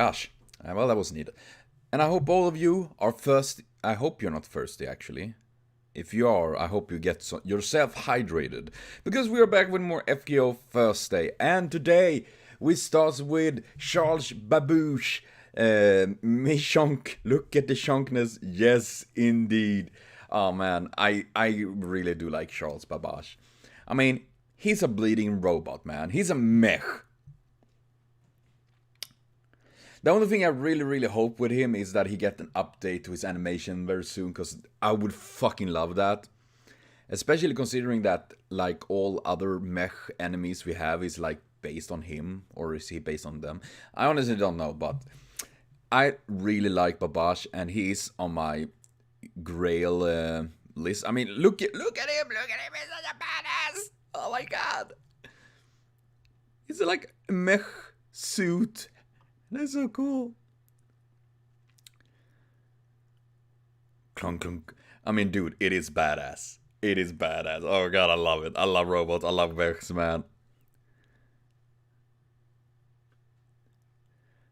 Gosh, well, that was needed. And I hope all of you are thirsty. I hope you're not thirsty, actually. If you are, I hope you get yourself hydrated. Because we are back with more FGO Thirstday. And today, we start with Charles Babbage. Me shonk. Look at the shonkness. Yes, indeed. Oh man, I really do like Charles Babbage. I mean, he's a bleeding robot, man. He's a mech. The only thing I really hope with him is that he get an update to his animation very soon, because I would fucking love that. Especially considering that, like, all other mech enemies we have is, like, based on him, or is he based on them? I honestly don't know, but I really like Babbage, and he is on my grail list. I mean, look at him, he's such a badass! Oh my god! He's like a mech suit. That's so cool. Clunk clunk. I mean, dude, it is badass. It is badass. Oh god, I love it. I love robots. I love mechs, man.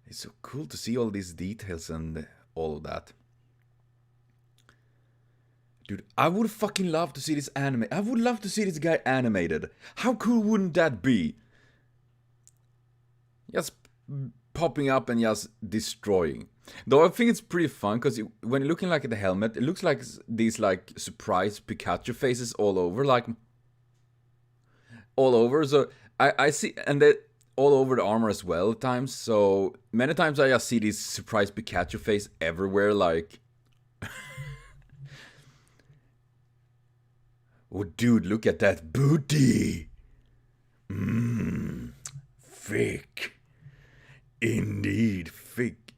It's so cool to see all these details and all of that. Dude, I would fucking love to see this anime. I would love to see this guy animated. How cool wouldn't that be? Just popping up and just destroying. Though I think it's pretty fun, because when you're looking like at the helmet, it looks like these like surprise Pikachu faces all over, like all over. So I see, and they all over the armor as well at times. So many times I just see this surprise Pikachu face everywhere, like. Oh dude, look at that booty. Thick. Indeed, thick.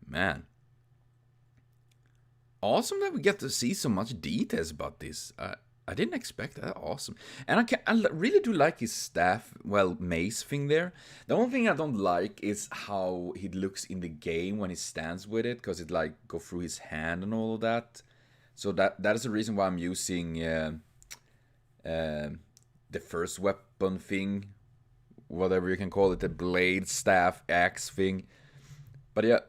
Man. Awesome that we get to see so much details about this. I didn't expect that. Awesome. And I really do like his staff, well, mace thing there. The only thing I don't like is how he looks in the game when he stands with it, because it like go through his hand and all of that. So that is the reason why I'm using the first weapon thing, whatever you can call it, the blade, staff, axe thing. But yeah,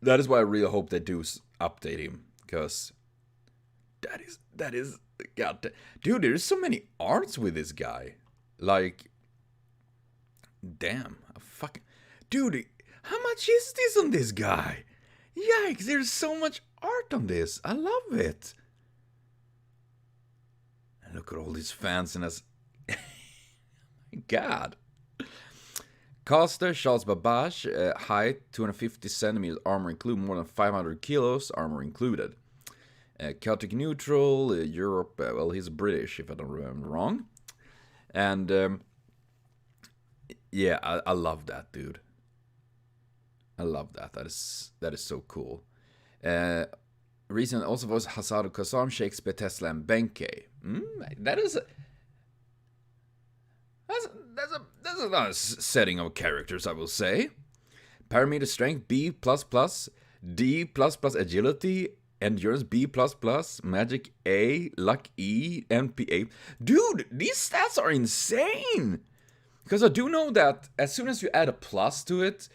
that is why I really hope they do update him, because that is god, dude, there's so many arts with this guy. Like, damn, fucking dude, how much is this on this guy? Yikes, there's so much art on this. I love it. And look at all these fanciness. God. Caster, Charles Babbage, height 250 centimeters, armor included, more than 500 kilos, armor included. Celtic neutral, Europe, well, he's British, if I don't remember wrong. And, yeah, I love that, dude. I love that. That is so cool. Recent also was Hasaru Kazam, Shakespeare, Tesla, and Benkei. That's a nice setting of characters, I will say. Parameter strength B++, D++ agility, endurance B++, magic A, luck E, MP A. Dude, these stats are insane! Because I do know that as soon as you add a plus to it,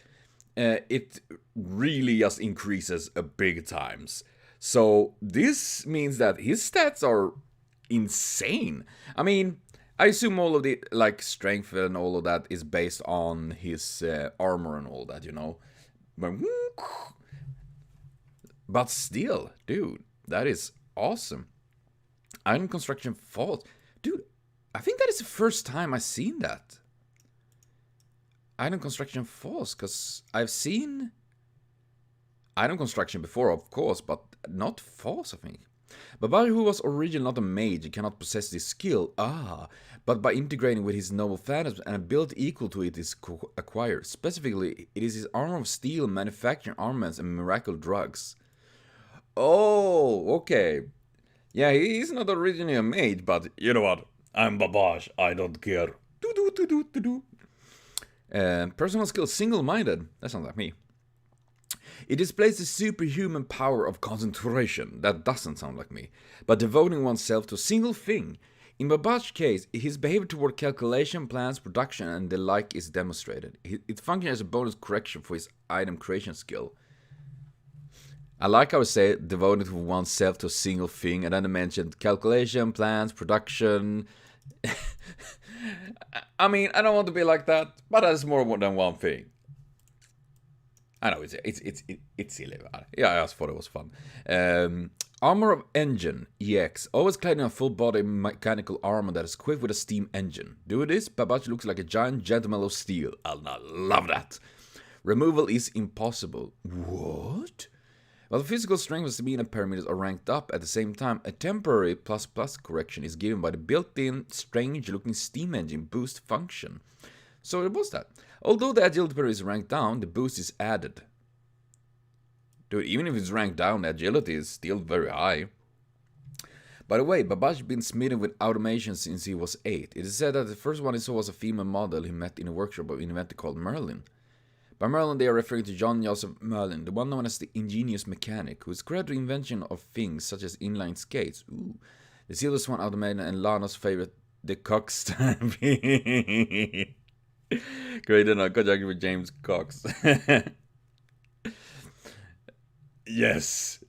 it really just increases a big times. So this means that his stats are insane. I mean, I assume all of the like strength and all of that is based on his armor and all that, you know. But still, dude, that is awesome. Iron construction falls. Dude, I think that is the first time I've seen that. Iron construction falls, because I've seen iron construction before, of course, but not false, I think. Babbage, who was originally not a mage, cannot possess this skill, but by integrating with his noble phantasm, an ability equal to it is acquired. Specifically, it is his armor of steel, manufacturing armaments, and miracle drugs. Oh, okay. Yeah, he's not originally a mage, but you know what? I'm Babbage, I don't care. Personal skill, single-minded. That sounds like me. It displays the superhuman power of concentration. That doesn't sound like me. But devoting oneself to a single thing. In Babbage's case, his behavior toward calculation, plans, production, and the like is demonstrated. It functions as a bonus correction for his item creation skill. I like how I say devoted to oneself to a single thing, and then I mentioned calculation, plans, production. I mean, I don't want to be like that, but that's more than one thing. I know it's silly. Yeah, I just thought it was fun. Armor of Engine, EX. Always clad in a full-body mechanical armor that is equipped with a steam engine. Doing this, Babbage looks like a giant gentleman of steel. I'll not love that. Removal is impossible. What? While the physical strength and stamina parameters are ranked up, at the same time, a temporary ++ correction is given by the built-in, strange-looking steam engine boost function. So it was that. Although the agility parameter is ranked down, the boost is added. Dude, even if it's ranked down, the agility is still very high. By the way, Babbage has been smitten with automation since he was 8. It is said that the first one he saw was a female model he met in a workshop of an inventor called Merlin. By Merlin, they are referring to John Joseph Merlin, the one known as the ingenious mechanic, who is credited to the invention of things such as inline skates, the Silver Swan automaton, and Lana's favorite, the Cox stampede. Great enough, conjunction with James Cox. Yes,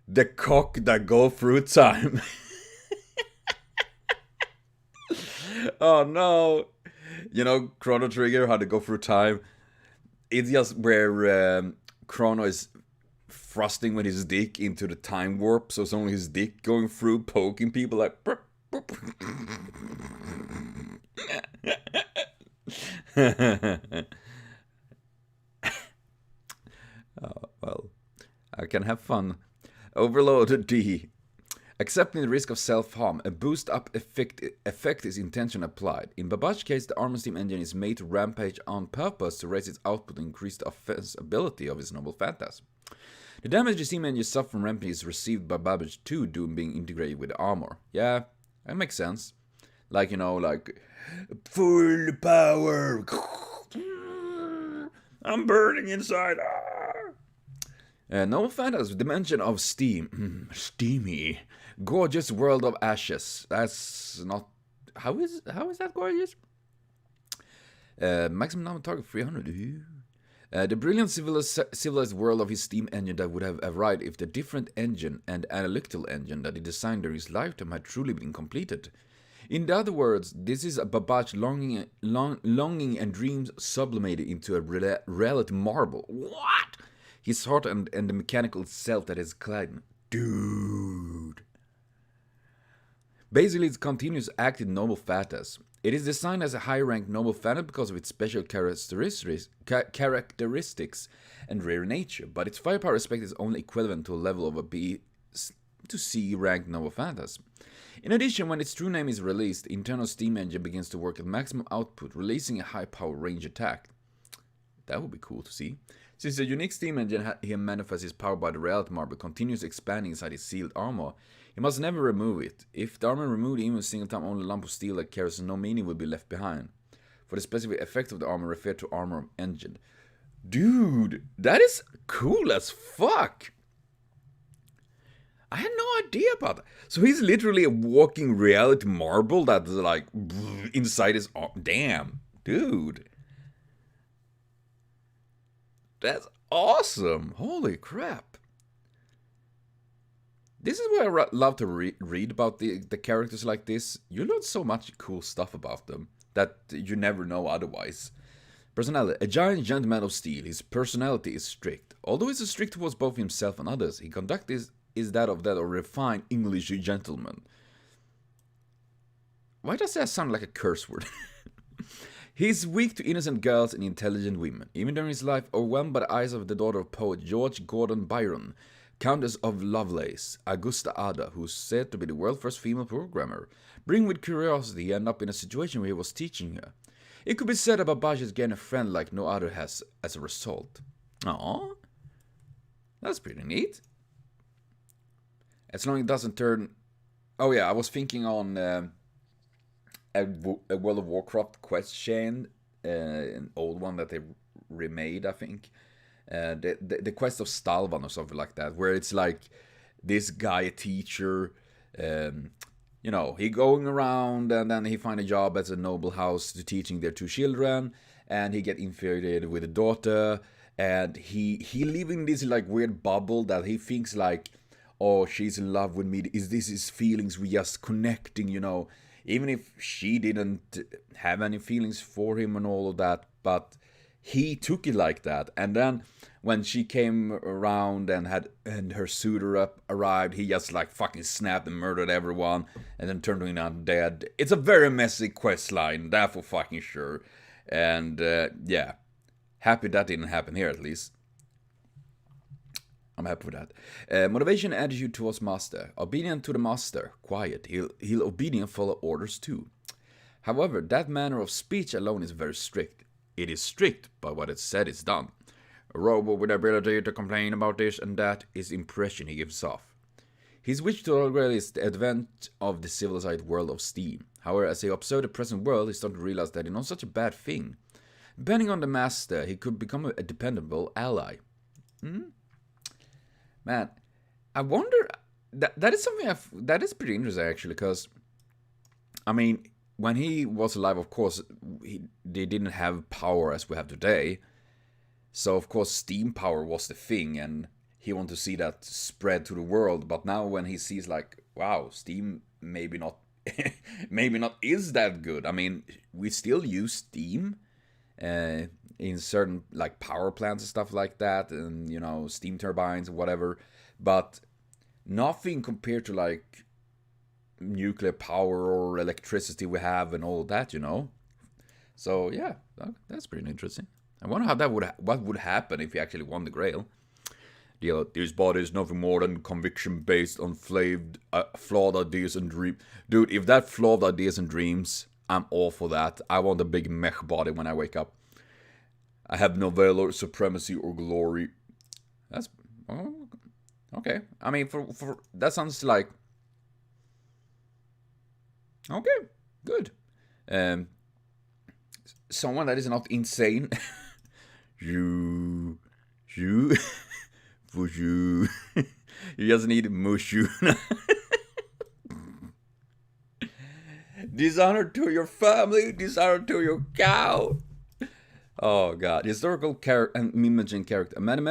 the cock that go through time. Oh no, you know Chrono Trigger, how to go through time. It's just where Chrono is thrusting with his dick into the time warp, so it's only his dick going through, poking people like. Burp, burp. Oh, well, I can have fun. Overload D. Accepting the risk of self-harm, a boost-up effect is intention applied. In Babbage's case, the armor steam engine is made to rampage on purpose to raise its output and increase the offense ability of his noble phantasm. The damage the steam engine suffers from rampage is received by Babbage too, due to being integrated with the armor. Yeah, that makes sense. Like, you know, like, full power. I'm burning inside. Noble phantasm, dimension of steam. Steamy. Gorgeous world of ashes. That's not... How is that gorgeous? Maximum number target 300. The brilliant civilized world of his steam engine that would have arrived if the different engine and analytical engine that he designed during his lifetime had truly been completed. In other words, this is a Babbage longing and dreams sublimated into a reality marble. What? His heart and the mechanical self that is clad. Dude. Basically, it's continuous active noble phantasm. It is designed as a high-ranked noble phantasm because of its special characteristics and rare nature, but its firepower respect is only equivalent to a level of a B to C ranked noble phantasm. In addition, when its true name is released, the internal steam engine begins to work at maximum output, releasing a high-power range attack. That would be cool to see. Since the unique steam engine he manifests his power by the reality marble continues expanding inside his sealed armor, he must never remove it. If the armor removed even a single time, only a lump of steel that carries no meaning will be left behind. For the specific effect of the armor referred to armor of engine. Dude, that is cool as fuck! I had no idea about that. So he's literally a walking reality marble that's like inside his arm. Damn, dude. That's awesome. Holy crap. This is why I love to read about the characters like this. You learn so much cool stuff about them that you never know otherwise. Personality. A giant gentleman of steel. His personality is strict. Although he's strict towards both himself and others, his conduct is that of a refined English gentleman. Why does that sound like a curse word? He's weak to innocent girls and intelligent women. Even during his life, overwhelmed by the eyes of the daughter of poet George Gordon Byron, Countess of Lovelace, Augusta Ada, who's said to be the world's first female programmer. Bring with curiosity, he ended up in a situation where he was teaching her. It could be said that Babbage has gained a friend like no other has as a result. Aww. That's pretty neat. As long as it doesn't turn... Oh yeah, I was thinking on a World of Warcraft quest chain, an old one that they remade, I think. The quest of Stalvan or something like that, where it's like this guy, a teacher, you know, he going around and then he find a job at a noble house to teaching their 2 children, and he get infuriated with a daughter, and he living this like weird bubble that he thinks like, oh, she's in love with me. Is this his feelings? We just connecting, you know, even if she didn't have any feelings for him and all of that, but he took it like that. And then when she came around and her suitor arrived, he just like fucking snapped and murdered everyone, and then turned him undead. It's a very messy quest line, that for fucking sure. And yeah, happy that didn't happen here at least. I'm happy with that. Motivation and attitude towards master. Obedient to the master. Quiet. He'll obedient follow orders too. However, that manner of speech alone is very strict. It is strict, but what it's said is done. A robot with the ability to complain about this and that is the impression he gives off. His wish to already is the advent of the civilized world of Steam. However, as he observes the present world, he starts to realize that it's not such a bad thing. Depending on the master, he could become a dependable ally. Man, I wonder. That is something that is pretty interesting actually, because I mean, when he was alive, of course, they didn't have power as we have today. So of course, steam power was the thing, and he wanted to see that spread to the world. But now, when he sees like, wow, steam maybe not, maybe not is that good. I mean, we still use steam in certain like power plants and stuff like that, and you know, steam turbines or whatever. But nothing compared to like nuclear power or electricity we have and all that, you know. So yeah, that's pretty interesting. I wonder how what would happen if he actually won the Grail. This body is nothing more than conviction based on flawed ideas and dreams. Dude, if that flawed ideas and dreams, I'm all for that. I want a big mech body when I wake up. I have no valor, supremacy, or glory. That's okay. I mean, for that sounds like okay, good. Someone that is not insane. you, for you. You just need mushu. Dishonor to your family, dishonor to your cow. Oh god, historical character and imaging character. A man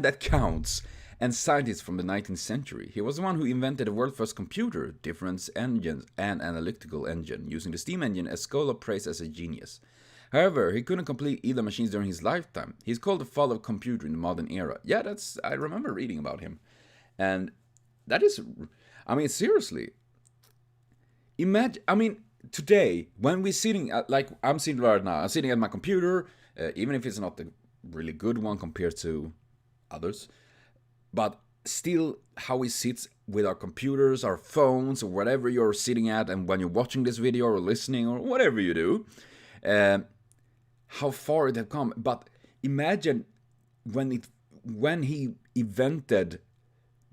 that counts, and scientist from the 19th century. He was the one who invented the world's first computer, difference engines, and analytical engine, using the steam engine as Scholar praised as a genius. However, he couldn't complete either machines during his lifetime. He's called the father of computer in the modern era. Yeah, I remember reading about him. And that is, I mean, seriously. Imagine, I mean, today, when we're sitting at, like I'm sitting right now, I'm sitting at my computer, even if it's not the really good one compared to others, but still how we sit with our computers, our phones, or whatever you're sitting at, and when you're watching this video or listening or whatever you do, how far it have come. But imagine when he invented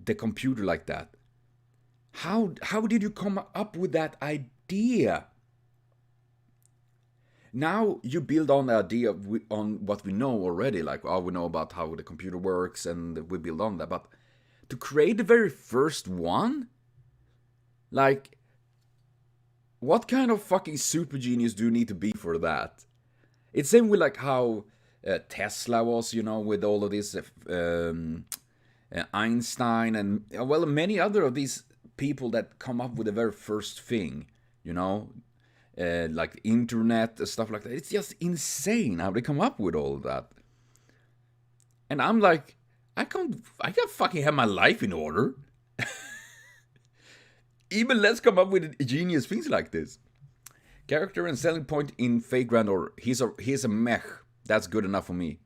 the computer like that. How did you come up with that idea? Now you build on the idea on what we know already, like, oh, we know about how the computer works, and we build on that. But to create the very first one, like, what kind of fucking super genius do you need to be for that? It's same with like how Tesla was, you know, with all of this Einstein and well, many other of these people that come up with the very first thing, you know. Like internet and stuff like that. It's just insane how they come up with all of that. And I'm like, I can't fucking have my life in order. Even let's come up with genius things like this. Character and selling point in Fate Grand Order. He's a mech. That's good enough for me.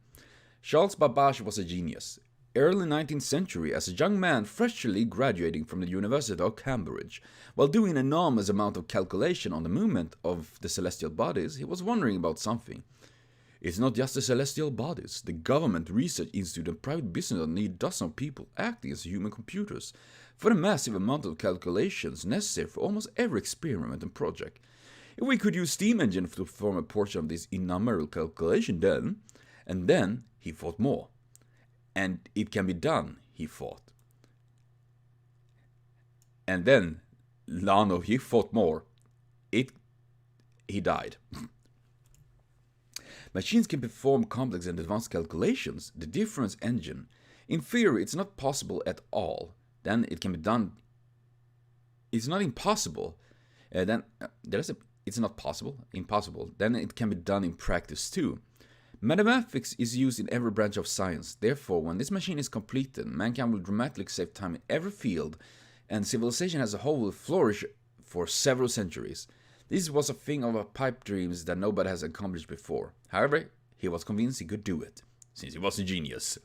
Charles Babbage was a genius. Early 19th century, as a young man freshly graduating from the University of Cambridge, while doing an enormous amount of calculation on the movement of the celestial bodies, he was wondering about something. It's not just the celestial bodies. The government, research institute, and private business need dozens of people acting as human computers for the massive amount of calculations necessary for almost every experiment and project. If we could use steam engine to perform a portion of this innumerable calculation, then he thought more. And it can be done, he thought. And then Lano, he fought more. He died. Machines can perform complex and advanced calculations. The difference engine. In theory, it's not possible at all. Then it can be done. It's not impossible. It's not possible. Impossible. Then it can be done in practice too. Mathematics is used in every branch of science. Therefore, when this machine is completed, mankind will dramatically save time in every field, and civilization as a whole will flourish for several centuries. This was a thing of a pipe dreams that nobody has accomplished before. However, he was convinced he could do it, since he was a genius.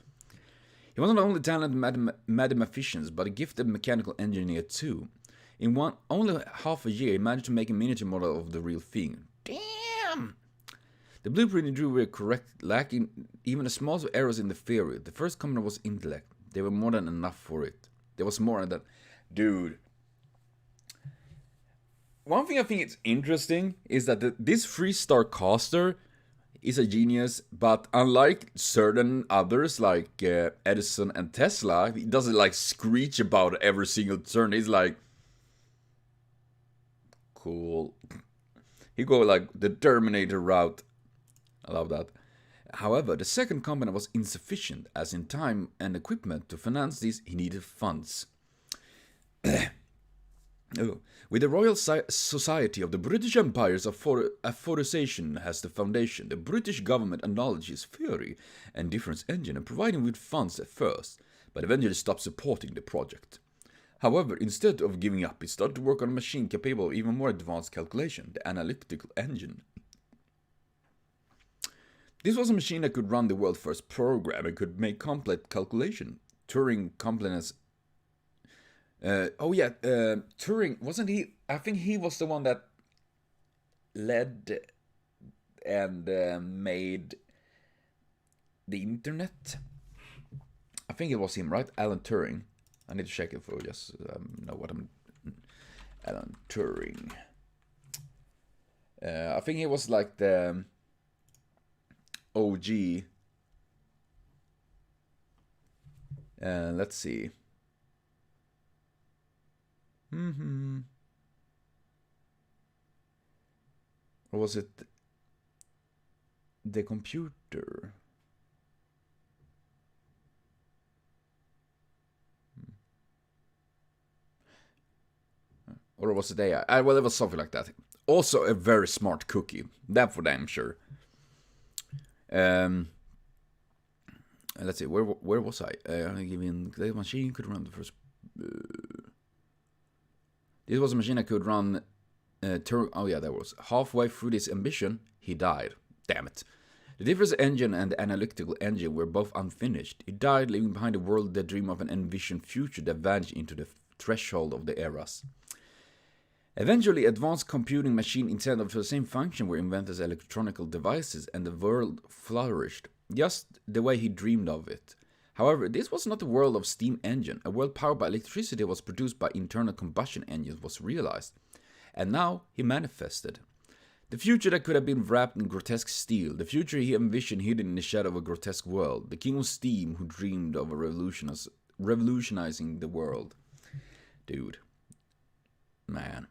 He was not only a talented mathematician, but a gifted mechanical engineer too. In only half a year, he managed to make a miniature model of the real thing. Damn! The blueprint he drew were correct, lacking even the smallest errors in the theory. The first component was intellect. They were more than enough for it. There was more than that. Dude. One thing I think is interesting is that this 3-star caster is a genius, but unlike certain others like Edison and Tesla, he doesn't like screech about every single turn. He's like, cool. He go like the Terminator route. I love that. However, the second component was insufficient, as in time and equipment to finance this, he needed funds. With the Royal Society of the British Empire's authorization as the foundation, the British government acknowledged his theory and difference engine and provided him with funds at first, but eventually stopped supporting the project. However, instead of giving up, he started to work on a machine capable of even more advanced calculation, the analytical engine. This was a machine that could run the world's first program and could make complex calculation. Turing completeness. Turing, wasn't he? I think he was the one that led and made the internet. I think it was him, right? Alan Turing. I need to check it for just know what I'm. Alan Turing. I think he was like the OG. Let's see. Or was it the computer? Or was it AI? Well, it was something like that. Also a very smart cookie. That for damn sure. Let's see, where was I? Giving the machine could run the first. This was a machine that could run. Oh yeah, that was halfway through this ambition. He died. Damn it. The difference engine and the analytical engine were both unfinished. He died, leaving behind a world that dreamed of an envisioned future that vanished into the threshold of the eras. Eventually, advanced computing machines intended for the same function were invented as electronic devices, and the world flourished, just the way he dreamed of it. However, this was not a world of steam engine. A world powered by electricity was produced by internal combustion engines was realized. And now he manifested. The future that could have been wrapped in grotesque steel, the future he envisioned hidden in the shadow of a grotesque world, the king of steam who dreamed of revolutionizing the world. Dude. Man.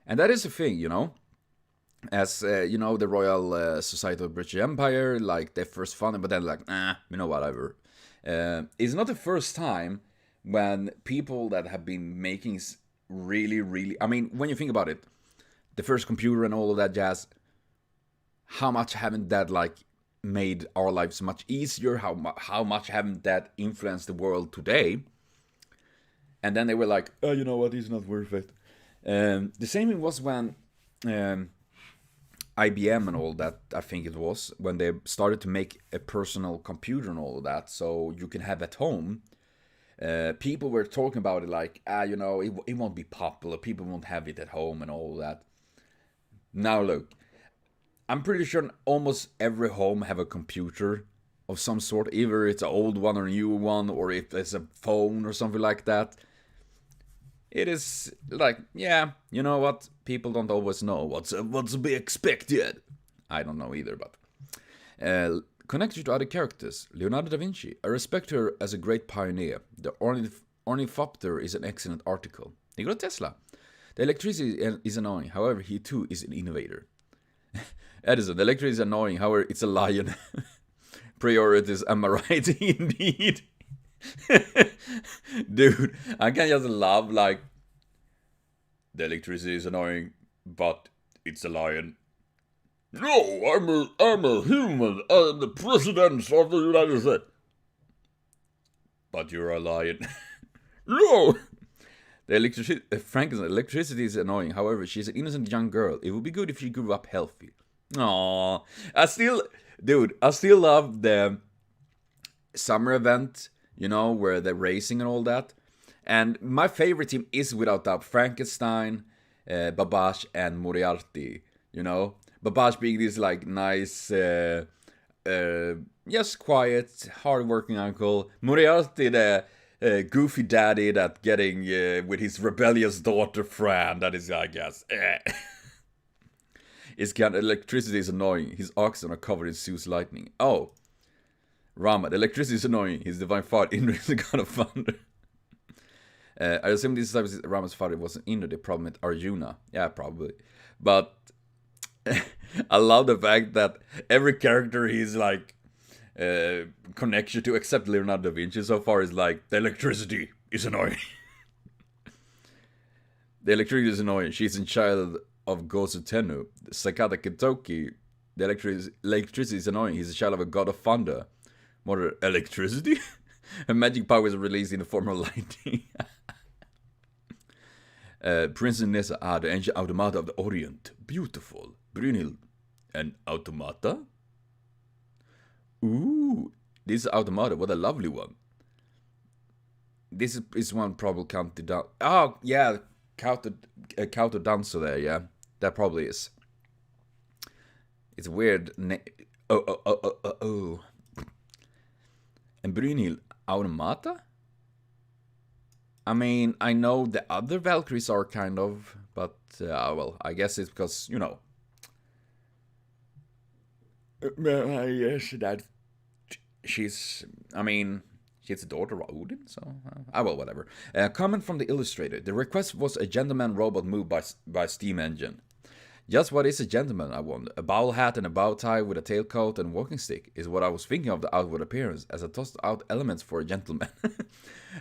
And that is the thing, you know. As, you know, the Royal Society of the British Empire, like, they first founded, but then like, you know, whatever. It's not the first time when people that have been making really, I mean, when you think about it, the first computer and all of that jazz, how much haven't that, like, made our lives much easier? How much haven't that influenced the world today? And then they were like, oh, you know what, it's not worth it. The same thing was when IBM and all that, I think it was, when they started to make a personal computer and all of that, so you can have at home. People were talking about it like, you know, it won't be popular, people won't have it at home and all of that. Now look, I'm pretty sure almost every home have a computer of some sort, either it's an old one or a new one, or if it's a phone or something like that. It is like, yeah, you know what? People don't always know what's to be expected. I don't know either, but connected to other characters, Leonardo da Vinci. I respect her as a great pioneer. The ornithopter is an excellent article. Nikola Tesla. The electricity is annoying, however, he too is an innovator. Edison, the electricity is annoying, however, it's a lion. Priorities, am I right? Indeed. Dude, I can just love, like, the electricity is annoying, but it's a lion. No, I'm a human. I'm the president of the United States. But you're a lion. No! Frankenstein, electricity is annoying. However, she's an innocent young girl. It would be good if she grew up healthy. Aww. I still love the summer event, you know, where they're racing and all that. And my favorite team is, without doubt, Frankenstein, Babbage, and Moriarty. You know? Babbage being this, like, nice, just quiet, hard-working uncle. Moriarty, the goofy daddy that getting with his rebellious daughter Fran. That is, I guess. His kind of electricity is annoying. His oxen are covered in Zeus lightning. Oh, Rama, the electricity is annoying. His divine father, Indra, is the god of thunder. I assume this is Rama's father wasn't Indra. The problem with Arjuna. Yeah, probably. But I love the fact that every character he's like connection to, except Leonardo da Vinci so far, is like, the electricity is annoying. The electricity is annoying. She's a child of Gosu Tennu. Sakata Kitoki, the electricity is annoying. He's a child of a god of thunder. More electricity? Her magic power is released in the form of lightning. Princess Nessa, the ancient automata of the Orient. Beautiful. Brynhild, an automata? Ooh, this is automata. What a lovely one. This is one probably counted down. Oh, yeah, counted dancer there, yeah. That probably is. It's weird. Oh. And Brynhild, automata? I mean, I know the other Valkyries are kind of, but, well, I guess it's because, you know. Yes, that she's the daughter of Odin, so, well, whatever. Comment from the illustrator. The request was a gentleman robot moved by steam engine. Just what is a gentleman, I wonder? A bowel hat and a bow tie with a tailcoat and walking stick is what I was thinking of the outward appearance, as I tossed out elements for a gentleman.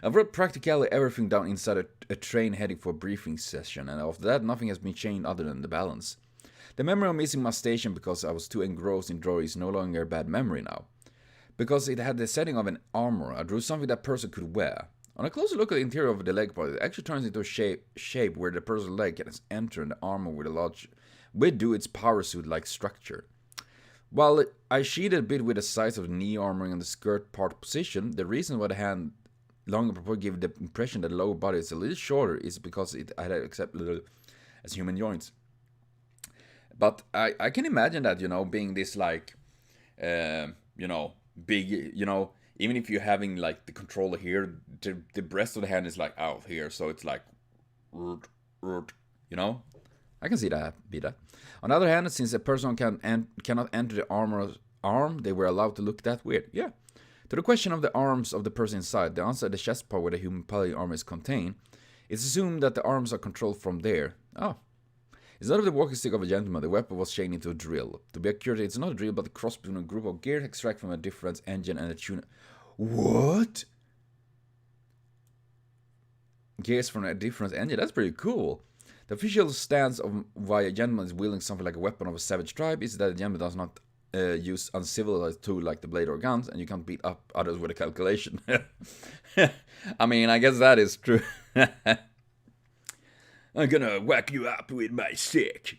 I've wrote practically everything down inside a train heading for a briefing session, and after that nothing has been changed other than the balance. The memory of missing my station because I was too engrossed in drawing is no longer a bad memory now. Because it had the setting of an armor, I drew something that person could wear. On a closer look at the interior of the leg part, it actually turns into a shape where the person's leg can enter in the armor with a large, its power suit-like structure. While I sheathed a bit with the size of the knee armoring and the skirt part position, the reason why the hand long and proper give the impression that the lower body is a little shorter is because it had accepted little as human joints. But I can imagine that, you know, being this, like, you know, big, you know, even if you're having, like, the controller here, the rest of the hand is, like, out here, so it's, like, you know? I can see that, On the other hand, since a person cannot enter the arm, they were allowed to look that weird. Yeah. To the question of the arms of the person inside, the answer at the chest part where the human body armor is contained, it's assumed that the arms are controlled from there. Oh. Instead of the walking stick of a gentleman, the weapon was chained into a drill. To be accurate, it's not a drill, but a cross between a group of gears extract from a different engine and a tune. What? Gears from a different engine? That's pretty cool. The official stance of why a gentleman is wielding something like a weapon of a savage tribe is that a gentleman does not use uncivilized tool like the blade or guns, and you can't beat up others with a calculation. I mean, I guess that is true. I'm gonna whack you up with my stick.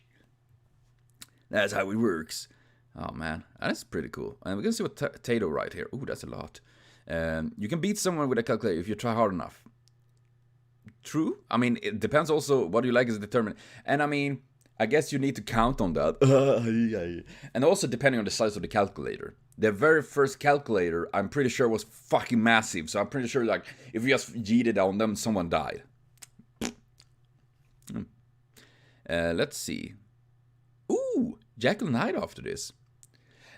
That's how it works. Oh man, that's pretty cool. And we can see what Tato right here. Ooh, that's a lot. You can beat someone with a calculator if you try hard enough. True. I mean, it depends also what you like is determined. And I mean, I guess you need to count on that. And also depending on the size of the calculator. The very first calculator, I'm pretty sure, was fucking massive. So I'm pretty sure, like, if you just yeeted on them, someone died. Let's see. Ooh, Jekyll and Hyde after this.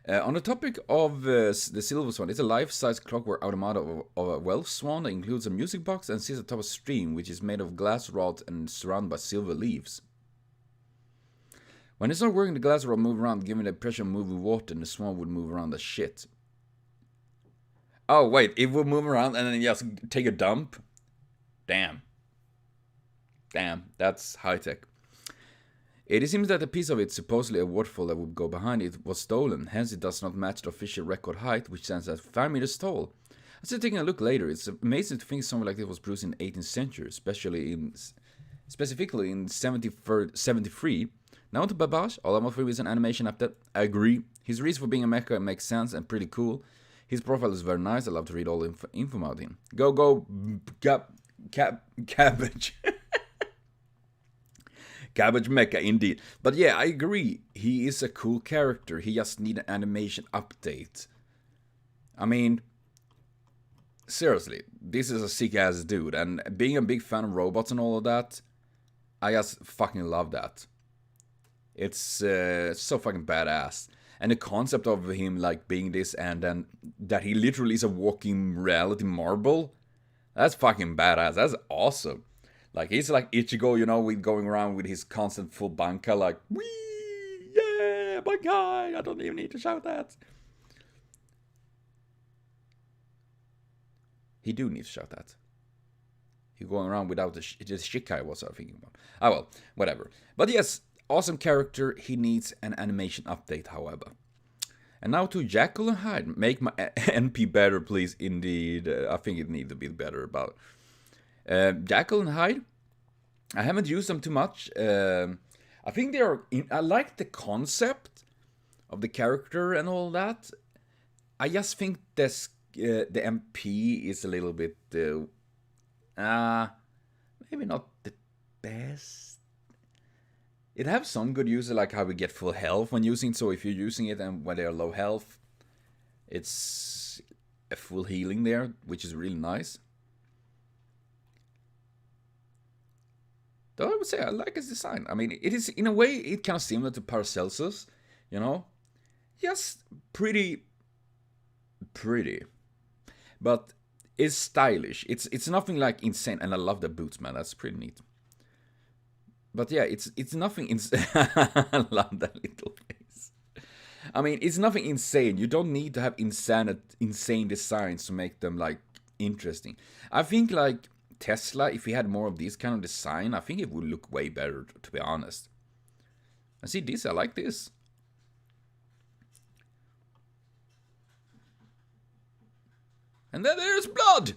On the topic of the Silver Swan, it's a life-size clockwork automata of a Welsh swan that includes a music box and sits atop a stream, which is made of glass rods and surrounded by silver leaves. When it's not working, the glass rod moves around, giving the pressure of moving water, and the swan would move around as shit. Oh, wait, it would move around and then just take a dump? Damn. Damn, that's high-tech. It seems that a piece of it, supposedly a waterfall that would go behind it, was stolen. Hence, it does not match the official record height, which stands at 5 meters tall. I started taking a look later. It's amazing to think something like this was produced in the 18th century, specifically in 73. Now to Babbage. All I want for him is an animation update. I agree. His reason for being a mecha makes sense and pretty cool. His profile is very nice. I love to read all the info about him. Go, Cabbage. Babbage mecha, indeed. But yeah, I agree. He is a cool character. He just needs an animation update. I mean, seriously, this is a sick-ass dude. And being a big fan of robots and all of that, I just fucking love that. It's so fucking badass. And the concept of him like being this and then that he literally is a walking reality marble, that's fucking badass. That's awesome. Like, he's like Ichigo, you know, with going around with his constant full banka, like, wee, yeah, my guy, I don't even need to shout that. He do need to shout that. He's going around without the Shikai was I thinking about. Oh well, whatever. But yes, awesome character. He needs an animation update, however. And now to Jekyll and Hyde. Make my NP better, please, indeed. I think it needs to be better about... Jekyll and Hyde, I haven't used them too much. I think they are. I like the concept of the character and all that. I just think this the MP is a little bit maybe not the best. It has some good uses, like how we get full health when using. So if you're using it and when they're low health, it's a full healing there, which is really nice. Though I would say I like his design. I mean, it is, in a way, it kind of similar to Paracelsus, you know? Yes, pretty. But it's stylish. It's nothing like insane, and I love the boots, man. That's pretty neat. But yeah, it's nothing insane. I love that little face. I mean, it's nothing insane. You don't need to have insane designs to make them, like, interesting. I think, like, Tesla, if he had more of this kind of design, I think it would look way better, to be honest. I see this, I like this. And then there's blood!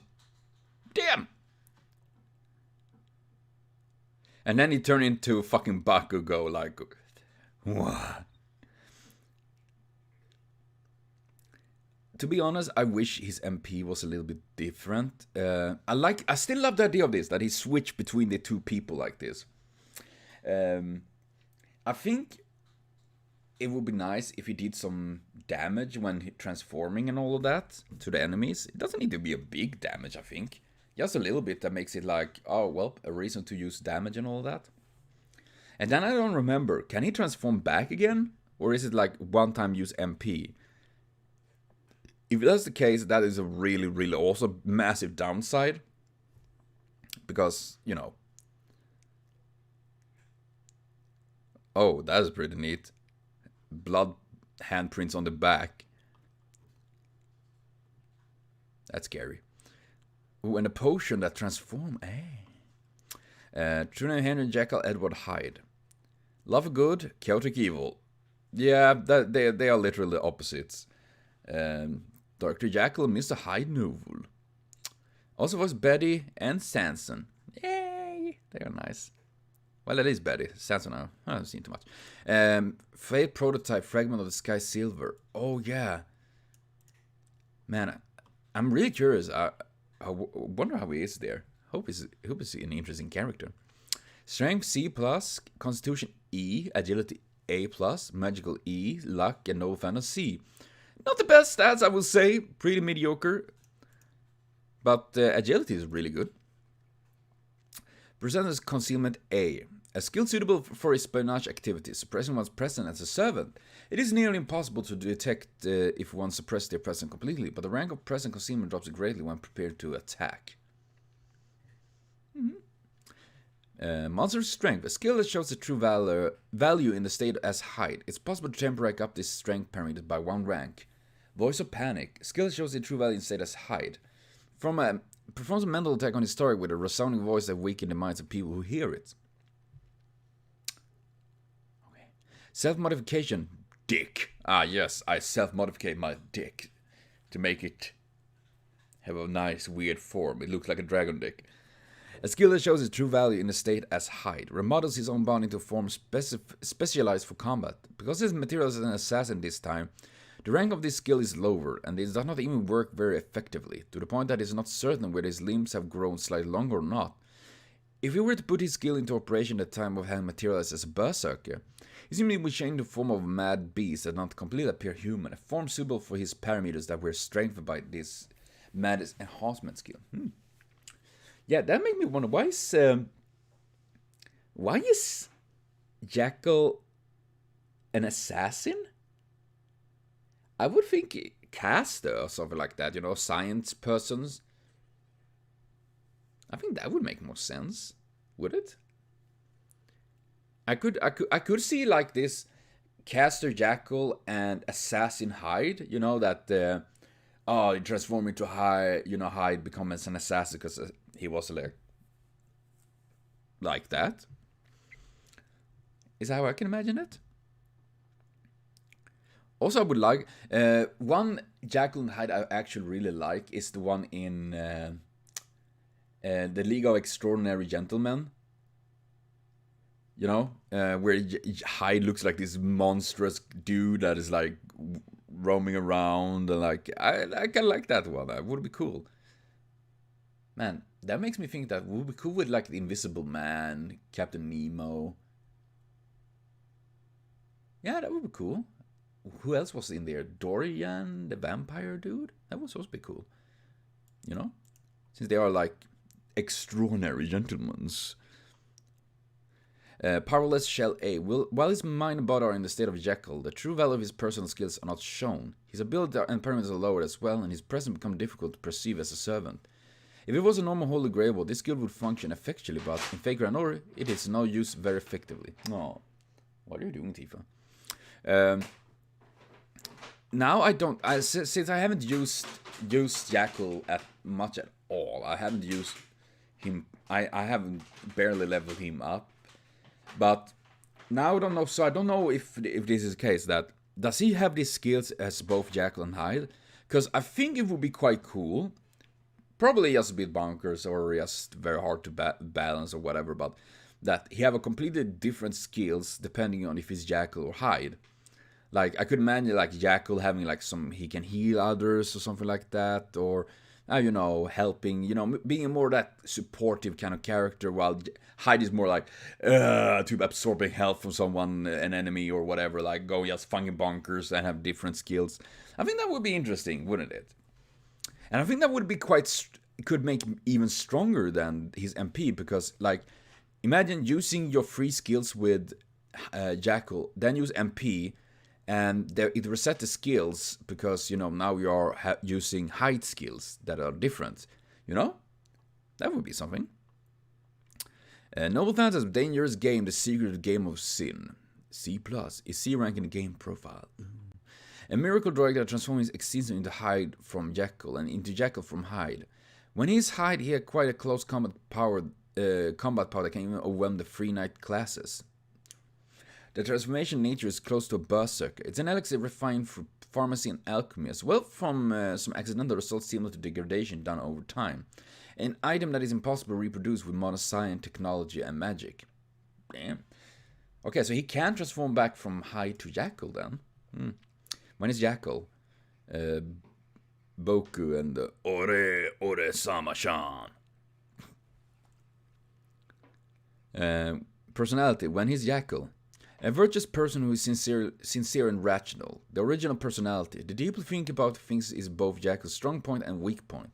Damn! And then he turned into fucking Bakugo, like... What? To be honest, I wish his MP was a little bit different. I still love the idea of this, that he switched between the two people like this. I think it would be nice if he did some damage when transforming and all of that to the enemies. It doesn't need to be a big damage, I think. Just a little bit that makes it like, oh, well, a reason to use damage and all that. And then I don't remember, can he transform back again? Or is it like one time use MP? If that's the case, that is a really, really also massive downside. Because, you know. Oh, that is pretty neat. Blood handprints on the back. That's scary. Oh, and a potion that transforms. True Henry, Jekyll, Edward, Hyde. Love good, chaotic evil. Yeah, they are literally opposites. Dr. Jekyll and Mr. Hyde novel. Also was Betty and Sanson. Yay! They are nice. Well, at least Betty. Sanson, I haven't seen too much. Fate prototype fragment of the sky silver. Oh, yeah. Man, I'm really curious. I wonder how he is there. Hope he's an interesting character. Strength C+, Constitution E, Agility A+, Magical E, Luck, and Noble Fantasy C. Not the best stats, I will say. Pretty mediocre. But agility is really good. Present as Concealment A. A skill suitable for espionage activities, suppressing one's presence as a servant. It is nearly impossible to detect if one suppresses their presence completely, but the rank of present concealment drops greatly when prepared to attack. Monster Strength, a skill that shows the true value in the state as Hyde. It's possible to temporarily up this strength parameter by 1 rank. Voice of Panic, a skill that shows the true value in the state as Hyde. Performs a mental attack on his target with a resounding voice that weakens the minds of people who hear it. Okay. Self-modification, dick. Ah yes, I self-modify my dick to make it have a nice weird form. It looks like a dragon dick. A skill that shows its true value in the state as Hyde. Remodels his own body into a form specialized for combat. Because his material is an assassin this time, the rank of this skill is lower, and it does not even work very effectively, to the point that it is not certain whether his limbs have grown slightly longer or not. If he were to put his skill into operation at the time of having materialized as a berserker, he simply would change the form of a mad beast that not completely appear human, a form suitable for his parameters that were strengthened by this madness enhancement skill. Yeah, that made me wonder, why is Jekyll an assassin? I would think caster or something like that, you know, science persons. I think that would make more sense, would it? I could see like this caster Jekyll and assassin Hyde, you know, that he transformed into Hyde, you know, Hyde becomes an assassin because he was like that. Is that how I can imagine it? Also, I would like one Jekyll and Hyde I actually really like is the one in the League of Extraordinary Gentlemen. You know, where Hyde looks like this monstrous dude that is like roaming around, and like I kind of like that one. That would be cool. Man, that makes me think that would be cool with like the Invisible Man, Captain Nemo. Yeah, that would be cool. Who else was in there? Dorian, the vampire dude? That was supposed to be cool. You know? Since they are like extraordinary gentlemen. Powerless Shell A. While his mind and body are in the state of Jekyll, the true value of his personal skills are not shown. His ability and parameters are lowered as well, and his presence becomes difficult to perceive as a servant. If it was a normal Holy Grail, this skill would function effectually, but in Fake Granor, it is no use very effectively. Oh, what are you doing, Tifa? Now I don't. Since I haven't used Jekyll much at all. I haven't used him. I haven't barely leveled him up. But now I don't know. So I don't know if this is the case. That does he have these skills as both Jekyll and Hyde? Because I think it would be quite cool. Probably just a bit bonkers or just very hard to balance or whatever. But that he have a completely different skills depending on if he's Jekyll or Hyde. Like, I could imagine, like, Jekyll having, like, he can heal others or something like that, or, you know, helping, you know, being more that supportive kind of character, while Hyde is more like, to absorbing health from someone, an enemy or whatever, like, go just fucking bonkers and have different skills. I think that would be interesting, wouldn't it? And I think that would be could make him even stronger than his MP, because, like, imagine using your free skills with Jekyll, then use MP, and it resets the skills because, you know, now you are using Hyde skills that are different. You know? That would be something. Noble Fantasy, Dangerous Game, The Secret Game of Sin. C+, is C rank in the game profile. A miracle droid that transforms extinction into Hyde from Jekyll and into Jekyll from Hyde. When he's Hyde, he had quite a close combat power that can even overwhelm the Free Knight classes. The transformation nature is close to a berserker. It's an elixir refined for pharmacy and alchemy, as well from some accidental results similar to degradation done over time. An item that is impossible to reproduce with modern science, technology, and magic. Damn. Okay, so he can transform back from Hyde to Jekyll then. When is Jekyll? Boku and the Ore Sama-chan. Personality. When he's Jekyll. A virtuous person who is sincere and rational. The original personality. The deeply think about things is both Jekyll's strong point and weak point.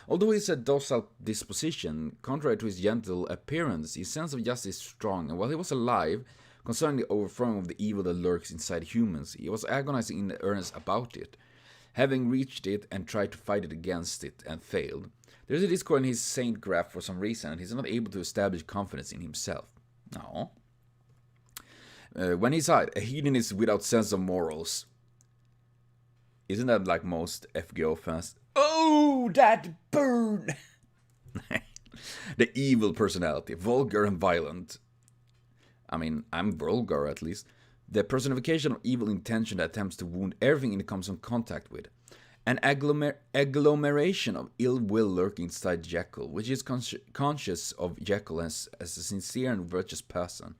Although he has a docile disposition, contrary to his gentle appearance, his sense of justice is strong, and while he was alive, concerning the overthrowing of the evil that lurks inside humans, he was agonizing in earnest about it, having reached it and tried to fight it against it, and failed. There is a discord in his saint graph for some reason, and he's not able to establish confidence in himself. No. When he's Hyde, a hedonist without sense of morals. Isn't that like most FGO fans? Oh, that burn! The evil personality, vulgar and violent. I mean, I'm vulgar at least. The personification of evil intention that attempts to wound everything it comes in contact with. An agglomeration of ill will lurking inside Jekyll, which is conscious of Jekyll as a sincere and virtuous person.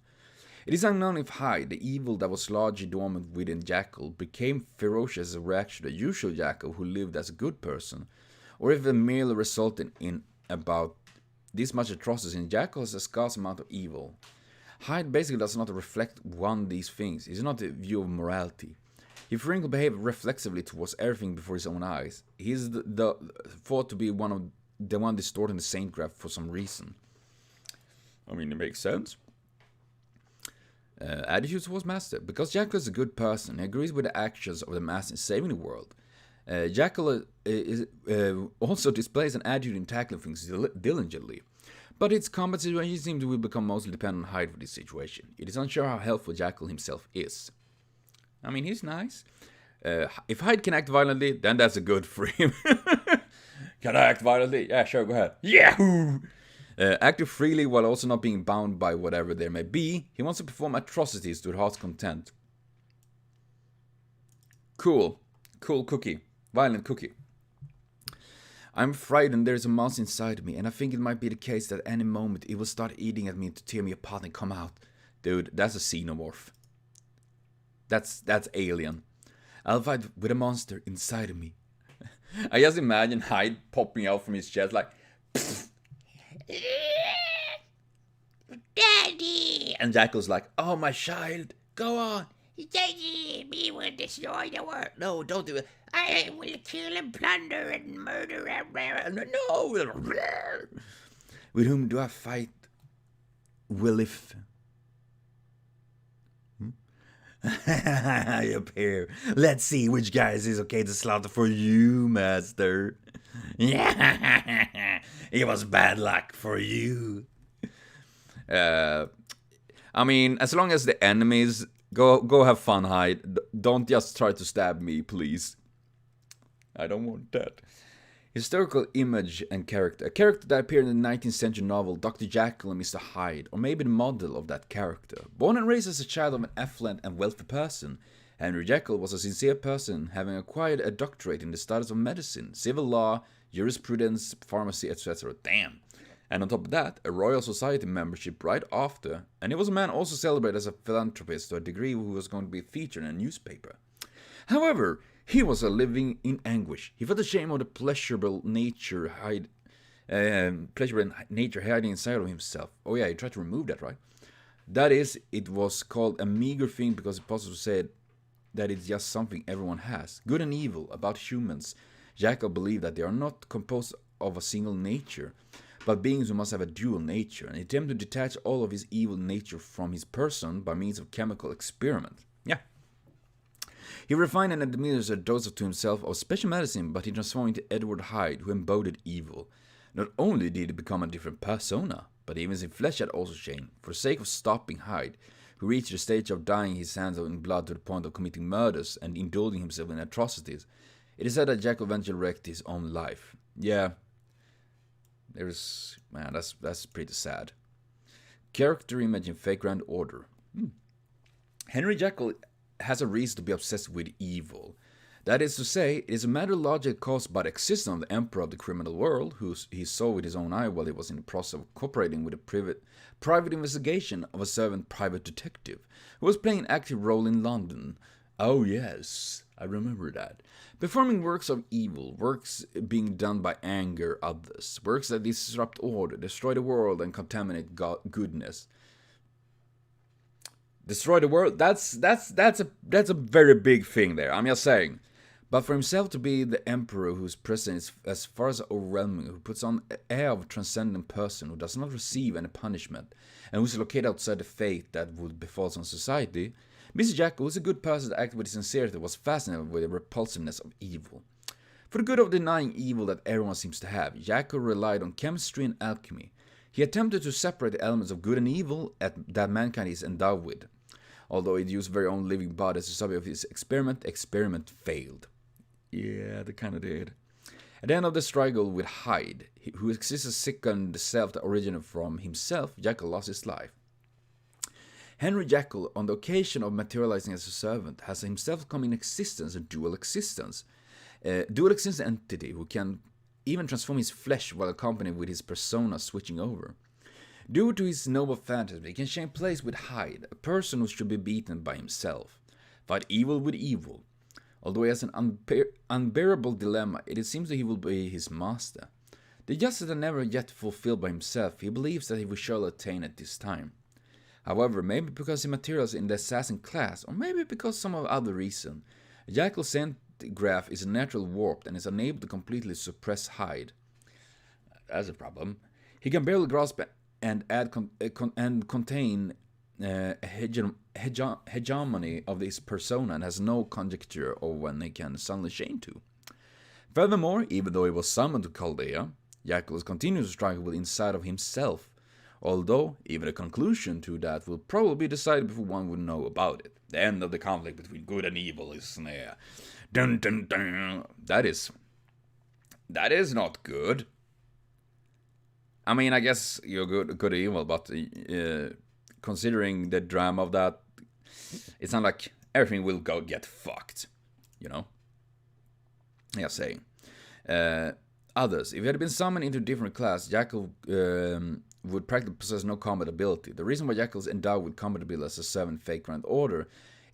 It is unknown if Hyde, the evil that was largely dormant within Jekyll, became ferocious as a reaction to the usual Jekyll who lived as a good person, or if it merely resulted in about this much atrocities in Jekyll has a scarce amount of evil. Hyde basically does not reflect one of these things. He is not a view of morality. He frequently behaves reflexively towards everything before his own eyes. He is thought to be one distorting the saint graph for some reason. I mean, it makes sense. Attitude towards Master. Because Jekyll is a good person, he agrees with the actions of the Master in saving the world. Jekyll also displays an attitude in tackling things diligently. But its combat situation seems to become mostly dependent on Hyde for this situation. It is unsure how helpful Jekyll himself is. I mean, he's nice. If Hyde can act violently, then that's a good for him. Can I act violently? Yeah, sure, go ahead. Yahoo! Acting freely while also not being bound by whatever there may be, he wants to perform atrocities to the heart's content. Cool. Cool cookie. Violent cookie. I'm frightened there's a mouse inside me, and I think it might be the case that at any moment it will start eating at me to tear me apart and come out. Dude, that's a xenomorph. That's alien. I'll fight with a monster inside of me. I just imagine Hyde popping out from his chest like, Daddy! And Jekyll's like, oh, my child, go on. Daddy, we will destroy the world. No, don't do it. I will kill and plunder and murder and... No! With whom do I fight? Willif. Up here. Let's see which guys is okay to slaughter for you, Master. It was bad luck for you. I mean, as long as the enemies go have fun, Hyde. Don't just try to stab me, please. I don't want that. Historical image and character. A character that appeared in the 19th century novel Dr. Jekyll and Mr. Hyde, or maybe the model of that character. Born and raised as a child of an affluent and wealthy person, Henry Jekyll was a sincere person, having acquired a doctorate in the studies of medicine, civil law, jurisprudence, pharmacy, etc. Damn. And on top of that, a Royal Society membership right after, and he was a man also celebrated as a philanthropist to a degree who was going to be featured in a newspaper. However, he was living in anguish. He felt ashamed of the pleasurable nature hiding inside of himself. Oh yeah, he tried to remove that, right? That is, it was called a meager thing because it's possible to say that it's just something everyone has. Good and evil, about humans. Jekyll believed that they are not composed of a single nature, but beings who must have a dual nature, and he attempted to detach all of his evil nature from his person by means of chemical experiment. Yeah. He refined and administered a dose to himself of special medicine, but he transformed into Edward Hyde, who embodied evil. Not only did he become a different persona, but even his flesh had also changed, for the sake of stopping Hyde, who reached the stage of dyeing his hands in blood to the point of committing murders and indulging himself in atrocities. It is said that Jekyll eventually wrecked his own life. Yeah, man, that's pretty sad. Character image in Fake Grand Order. Henry Jekyll has a reason to be obsessed with evil. That is to say, it is a matter largely caused by the existence of the Emperor of the criminal world, who he saw with his own eye while he was in the process of cooperating with a private investigation of a servant private detective, who was playing an active role in London. Oh yes, I remember that. Performing works of evil, works being done by anger others, works that disrupt order, destroy the world, and contaminate goodness. Destroy the world, that's a very big thing there, I'm just saying. But for himself to be the emperor whose presence is as far as overwhelming, who puts on an air of transcendent person, who does not receive any punishment, and who is located outside the fate that would befall on society, Mr. Jekyll, who is a good person that acted with sincerity, was fascinated with the repulsiveness of evil. For the good of denying evil that everyone seems to have, Jekyll relied on chemistry and alchemy. He attempted to separate the elements of good and evil that mankind is endowed with. Although it used very own living body as the subject of his experiment failed. Yeah, they kind of did. At the end of the struggle with Hyde, who exists as second self that originated from himself, Jekyll lost his life. Henry Jekyll, on the occasion of materializing as a servant, has himself come in existence, a dual existence. Dual existence entity who can even transform his flesh while accompanied with his persona switching over. Due to his noble fantasy, he can change place with Hyde, a person who should be beaten by himself. Fight evil with evil. Although he has an unbearable dilemma, it seems that he will be his master. The justice that never yet fulfilled by himself, he believes that he will surely attain at this time. However, maybe because he materializes in the assassin class, or maybe because some other reason, Jekyll's graph is naturally warped and is unable to completely suppress Hyde. That's a problem. He can barely grasp and contain hegemony of his persona and has no conjecture of when they can suddenly change to. Furthermore, even though he was summoned to Chaldea, Jekyll continues to struggle with inside of himself, although even a conclusion to that will probably be decided before one would know about it. The end of the conflict between good and evil is near. Dun dun dun. That is not good. I mean, I guess you're good or evil, but considering the drama of that, it's not like everything will go get fucked, you know? Yeah, saying. Others, if he had been summoned into a different class, Jekyll would practically possess no combat ability. The reason why Jekyll is endowed with combat ability as a 7 fake Grand Order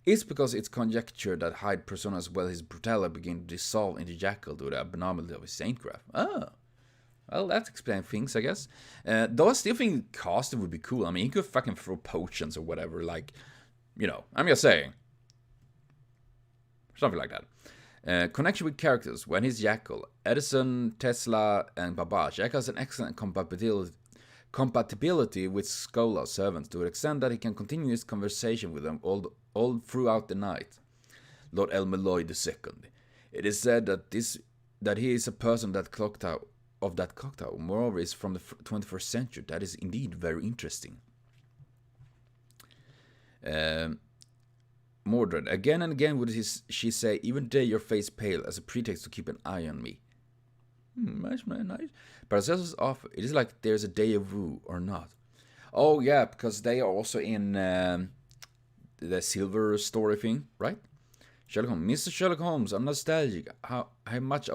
is because it's conjectured that Hyde persona as well as his brutality begin to dissolve into Jekyll due to the abnormality of his saint graph. Oh. Well, that explains things, I guess. Though I still think Caster would be cool. I mean, he could fucking throw potions or whatever, like, you know, I'm just saying. Something like that. Connection with characters. When he's Jekyll, Edison, Tesla, and Babbage, Jekyll has an excellent compatibility with Scholar servants to the extent that he can continue his conversation with them all throughout the night. Lord Elmeloy II. It is said that he is a person that clocked out of that cocktail, moreover, is from the 21st century. That is indeed very interesting. Mordred, again and again would she say, even today your face pale, as a pretext to keep an eye on me. Nice. Paracelsus offer, it is like there's a deja vu or not. Oh yeah, because they are also in the silver story thing, right? Sherlock Holmes, Mr. Sherlock Holmes, I'm nostalgic. How much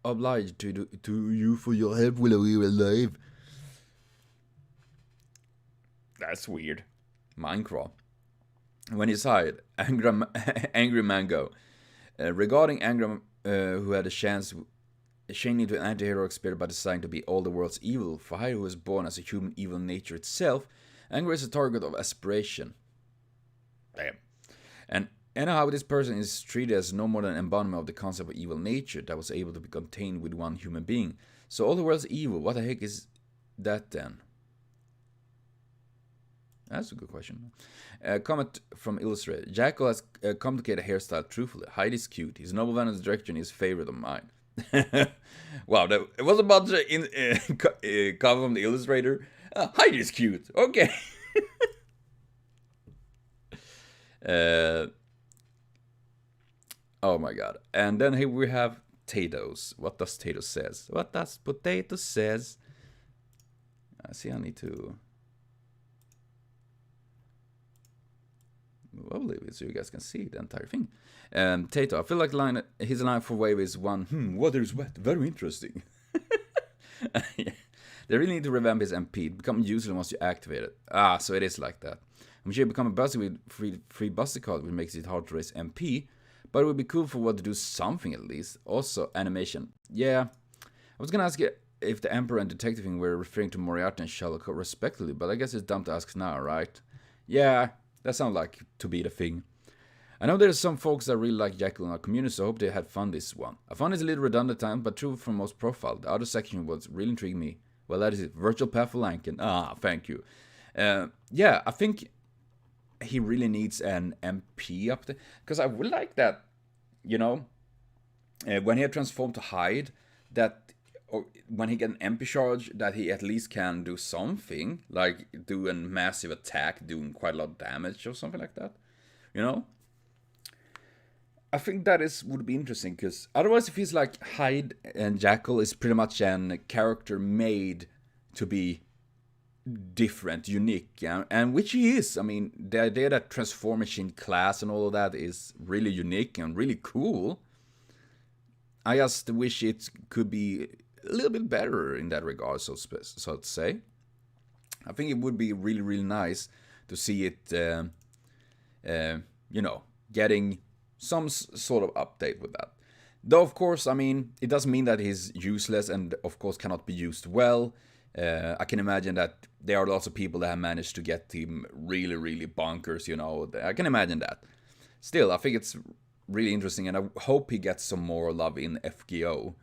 obliged to you for your help while we were alive. That's weird. Minecraft. When he's Hyde, Angry Mango. Regarding Angry, who had a chance changing into an anti-heroic spirit by deciding to be all the world's evil, for Hyde, who was born as a human evil nature itself, Angry is a target of aspiration. Damn. And anyhow, this person is treated as no more than an embodiment of the concept of evil nature that was able to be contained with one human being. So all the world's evil, what the heck is that then? That's a good question. Comment from Illustrated. Jekyll has a complicated hairstyle, truthfully. Hyde is cute. His noble Van's direction is favorite of mine. Wow, it was about to comment from the Illustrator. Hyde is cute. Okay. Oh my god. And then here we have Tatos. What does Tatos says? What does Potato says? I see I need to... I'll leave it so you guys can see the entire thing. Tato, I feel like his line for wave is one, water is wet, very interesting. Yeah. They really need to revamp his MP. It becomes useless once you activate it. So it is like that. I'm sure you become a buster with free buster card, which makes it hard to raise MP, but it would be cool for what to do something at least. Also, animation. Yeah, I was gonna ask you if the Emperor and Detective thing were referring to Moriarty and Sherlock respectively, but I guess it's dumb to ask now, right? Yeah, that sounds like to be the thing. I know there's some folks that really like Jekyll in our community, so I hope they had fun this one. I found it a little redundant time, but true for most profile. The other section was really intrigued me. Well, that is it. Virtual path for Lankin. Ah, thank you. Yeah, I think he really needs an MP up there. Because I would like that, you know, when he had transformed to Hyde, that or when he get an MP charge, that he at least can do something. Like do a massive attack, doing quite a lot of damage or something like that. You know? I think that would be interesting, because otherwise it feels like Hyde and Jekyll is pretty much an character made to be different, unique, yeah? And which he is. I mean, the idea that transform machine class and all of that is really unique and really cool. I just wish it could be a little bit better in that regard, so to say. I think it would be really, really nice to see it, you know, getting some sort of update with that. Though, of course, I mean, it doesn't mean that he's useless and, of course, cannot be used well. I can imagine that there are lots of people that have managed to get him really, really bonkers, you know. I can imagine that. Still, I think it's really interesting, and I hope he gets some more love in FGO.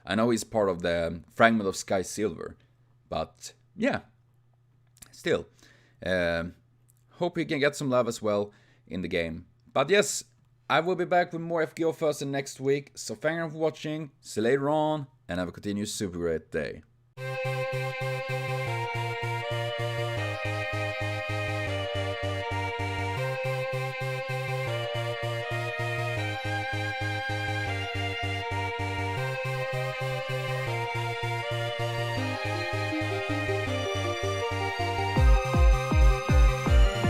I know he's part of the Fragment of Sky Silver, but yeah, still. Hope he can get some love as well in the game. But yes, I will be back with more FGO Thirstday next week, so thank you for watching, see you later on, and have a continued super great day.